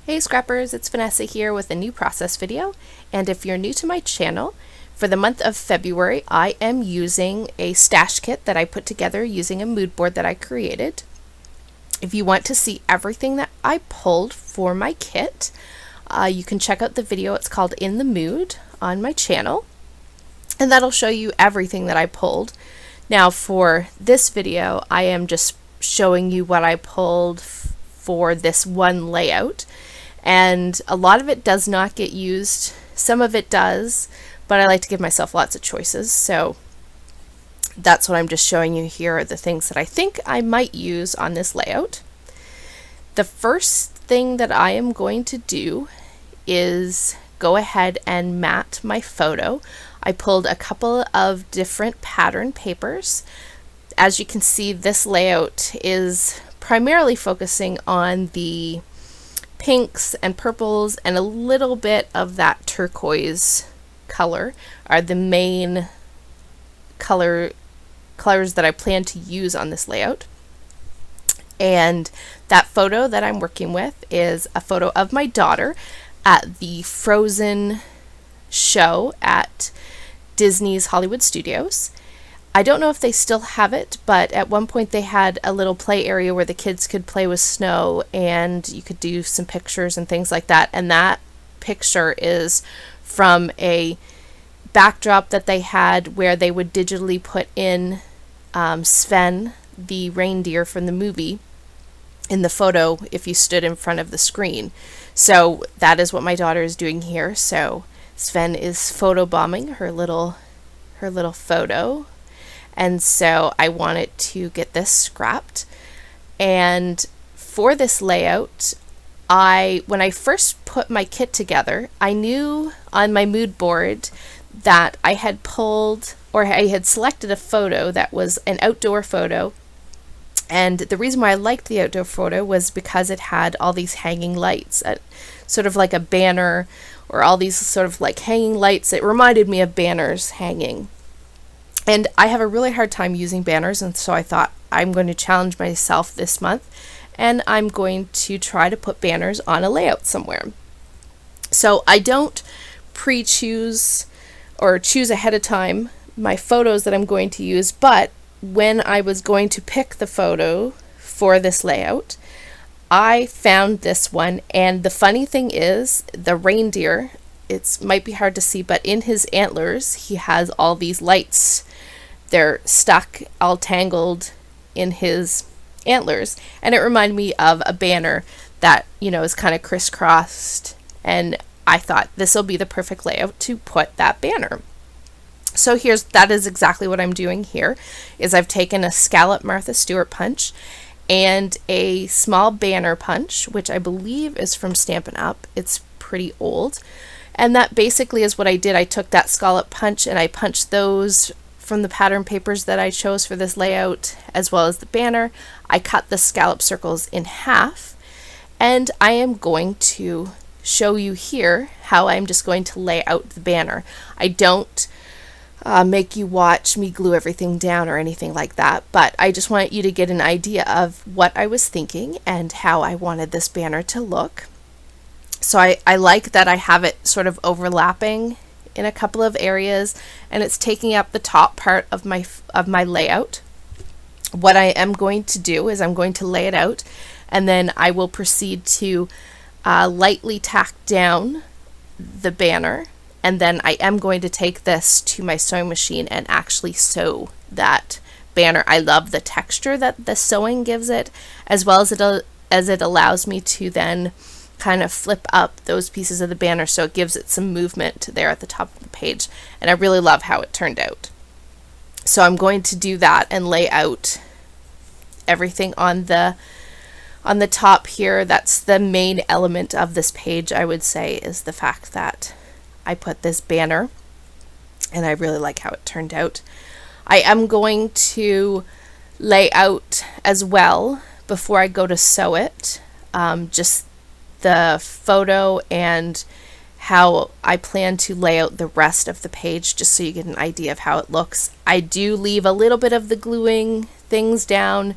Hey Scrappers, it's Vanessa here with a new process video, and if you're new to my channel, for the month of February I am using a stash kit that I put together using a mood board that I created. If you want to see everything that I pulled for my kit, you can check out the video. It's called In the Mood on my channel, and that'll show you everything that I pulled. Now for this video I am just showing you what I pulled for this one layout. And a lot of it does not get used. Some of it does, but I like to give myself lots of choices. So that's what I'm just showing you here are the things that I think I might use on this layout. The first thing that I am going to do is go ahead and mat my photo. I pulled a couple of different pattern papers. As you can see, this layout is primarily focusing on the pinks and purples, and a little bit of that turquoise color are the main colors that I plan to use on this layout. And that photo that I'm working with is a photo of my daughter at the Frozen show at Disney's Hollywood Studios. I don't know if they still have it, but at one point they had a little play area where the kids could play with snow and you could do some pictures and things like that. And that picture is from a backdrop that they had where they would digitally put in Sven, the reindeer from the movie, in the photo if you stood in front of the screen. So that is what my daughter is doing here. So Sven is photobombing her little photo. And so I wanted to get this scrapped. And for this layout, when I first put my kit together, I knew on my mood board that I had pulled, or I had selected a photo that was an outdoor photo. And the reason why I liked the outdoor photo was because it had all these hanging lights, sort of like a banner, or all these sort of like hanging lights. It reminded me of banners hanging. And I have a really hard time using banners, and so I thought I'm going to challenge myself this month, and I'm going to try to put banners on a layout somewhere. So I don't pre-choose or choose ahead of time my photos that I'm going to use, but when I was going to pick the photo for this layout, I found this one. And the funny thing is, the reindeer, it might be hard to see, but in his antlers he has all these lights. They're stuck, all tangled in his antlers, and it reminded me of a banner that, you know, is kind of crisscrossed, and I thought this will be the perfect layout to put that banner. So that is exactly what I'm doing here, is I've taken a scallop Martha Stewart punch and a small banner punch, which I believe is from Stampin' Up. It's pretty old. And that basically is what I did. I took that scallop punch and I punched those from the pattern papers that I chose for this layout, as well as the banner. I cut the scallop circles in half, and I am going to show you here how I'm just going to lay out the banner. I don't make you watch me glue everything down or anything like that, but I just want you to get an idea of what I was thinking and how I wanted this banner to look. So I like that I have it sort of overlapping in a couple of areas, and it's taking up the top part of my layout. What I am going to do is I'm going to lay it out, and then I will proceed to lightly tack down the banner, and then I am going to take this to my sewing machine and actually sew that banner. I love the texture that the sewing gives it, as well as it allows me to then kind of flip up those pieces of the banner, so it gives it some movement there at the top of the page, and I really love how it turned out. So I'm going to do that and lay out everything on the top here. That's the main element of this page, I would say, is the fact that I put this banner, and I really like how it turned out. I am going to lay out as well, before I go to sew it, just the photo and how I plan to lay out the rest of the page, just so you get an idea of how it looks. I do leave a little bit of the gluing things down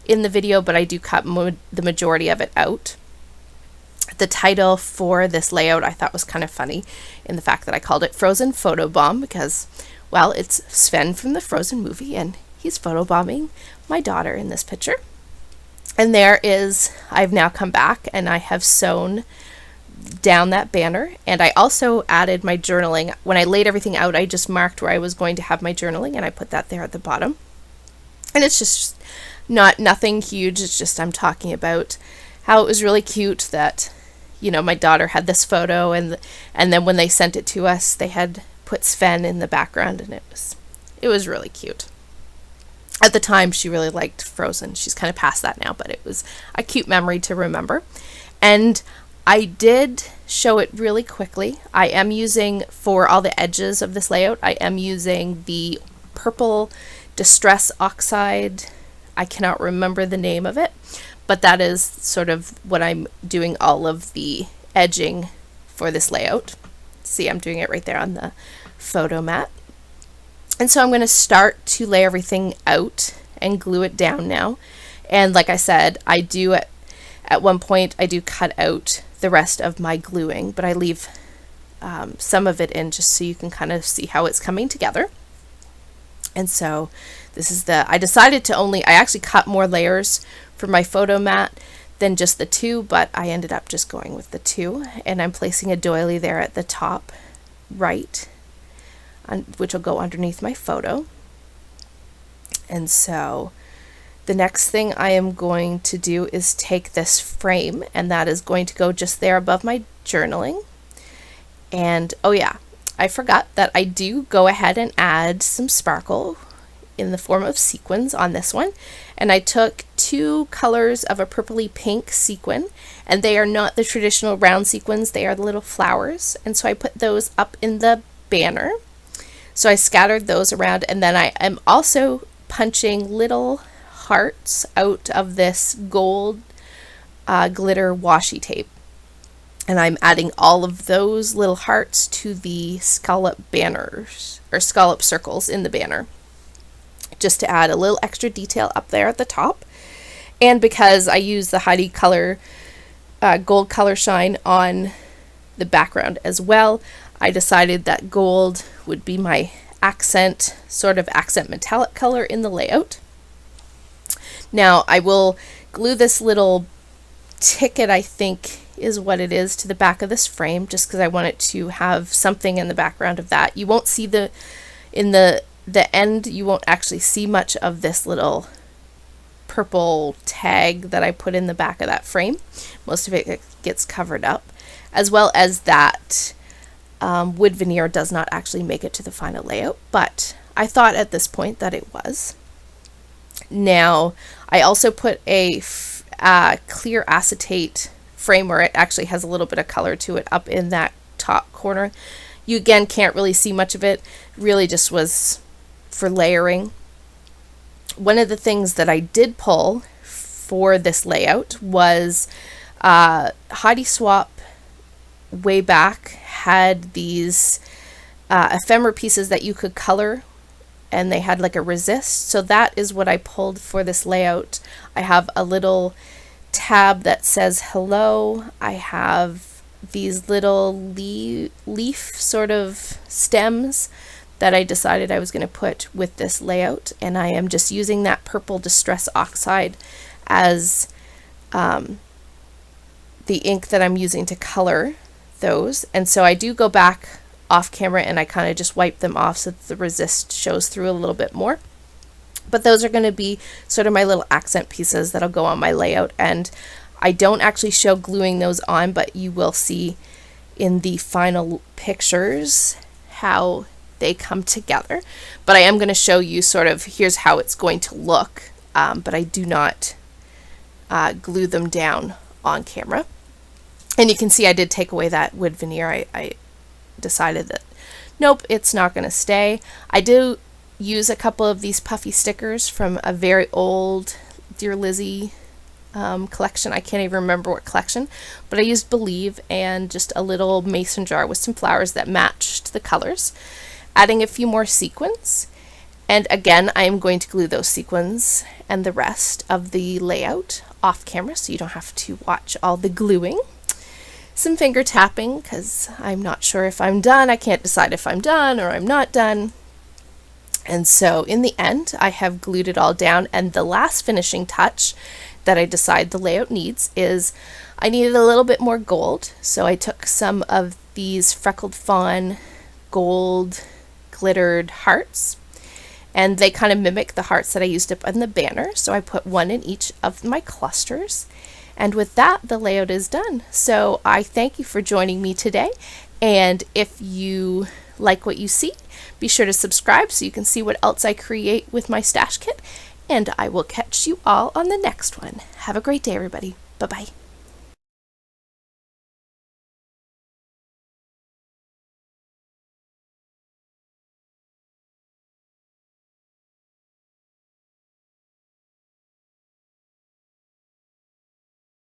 in the video, but I do cut the majority of it out. The title for this layout I thought was kind of funny in the fact that I called it Frozen Photobomb because, well, it's Sven from the Frozen movie and he's photobombing my daughter in this picture. And there is, I've now come back and I have sewn down that banner, and I also added my journaling. When I laid everything out, I just marked where I was going to have my journaling and I put that there at the bottom. And it's just nothing huge, it's just I'm talking about how it was really cute that, you know, my daughter had this photo and then when they sent it to us, they had put Sven in the background, and it was really cute. At the time, she really liked Frozen. She's kind of past that now, but it was a cute memory to remember. And I did show it really quickly. I am using, for all the edges of this layout, I am using the purple Distress Oxide. I cannot remember the name of it, but that is sort of what I'm doing all of the edging for this layout. See, I'm doing it right there on the photo mat. And so I'm going to start to lay everything out and glue it down now. And like I said, I do at one point, I do cut out the rest of my gluing, but I leave some of it in just so you can kind of see how it's coming together. And so this is I decided to I actually cut more layers for my photo mat than just the 2, but I ended up just going with the 2. And I'm placing a doily there at the top right, which will go underneath my photo. And so the next thing I am going to do is take this frame, and that is going to go just there above my journaling. And oh yeah, I forgot that I do go ahead and add some sparkle in the form of sequins on this one. And I took 2 colors of a purpley pink sequin, and they are not the traditional round sequins, they are the little flowers. And so I put those up in the banner. So I scattered those around, and then I am also punching little hearts out of this gold glitter washi tape. And I'm adding all of those little hearts to the scallop banners, or scallop circles in the banner, just to add a little extra detail up there at the top. And because I use the Heidi color, gold color shine on the background as well, I decided that gold would be my accent, sort of accent metallic color in the layout. Now I will glue this little ticket, I think is what it is, to the back of this frame, just because I want it to have something in the background of that. You won't see in the end, you won't actually see much of this little purple tag that I put in the back of that frame. Most of it gets covered up, as well as that wood veneer does not actually make it to the final layout, but I thought at this point that it was. Now, I also put a clear acetate frame where it actually has a little bit of color to it up in that top corner. You again can't really see much of it, really just was for layering. One of the things that I did pull for this layout was Heidi Swap way back had these ephemera pieces that you could color, and they had like a resist. So that is what I pulled for this layout. I have a little tab that says hello. I have these little leaf sort of stems that I decided I was going to put with this layout, and I am just using that purple Distress Oxide as the ink that I'm using to color those. And so I do go back off camera and I kind of just wipe them off so that the resist shows through a little bit more. But those are going to be sort of my little accent pieces that'll go on my layout, and I don't actually show gluing those on, but you will see in the final pictures how they come together. But I am going to show you sort of here's how it's going to look, but I do not glue them down on camera. And you can see I did take away that wood veneer. I decided that nope, it's not going to stay. I do use a couple of these puffy stickers from a very old Dear Lizzie collection. I can't even remember what collection, but I used Believe and just a little mason jar with some flowers that matched the colors, adding a few more sequins. And again, I am going to glue those sequins and the rest of the layout off camera so you don't have to watch all the gluing. some finger tapping because I'm not sure if I'm done. I can't decide if I'm done or I'm not done. And so in the end, I have glued it all down, and the last finishing touch that I decide the layout needs is I needed a little bit more gold. So I took some of these freckled fawn gold glittered hearts, and they kind of mimic the hearts that I used up on the banner. So I put one in each of my clusters. And with that, the layout is done. So I thank you for joining me today. And if you like what you see, be sure to subscribe so you can see what else I create with my stash kit. And I will catch you all on the next one. Have a great day, everybody. Bye-bye.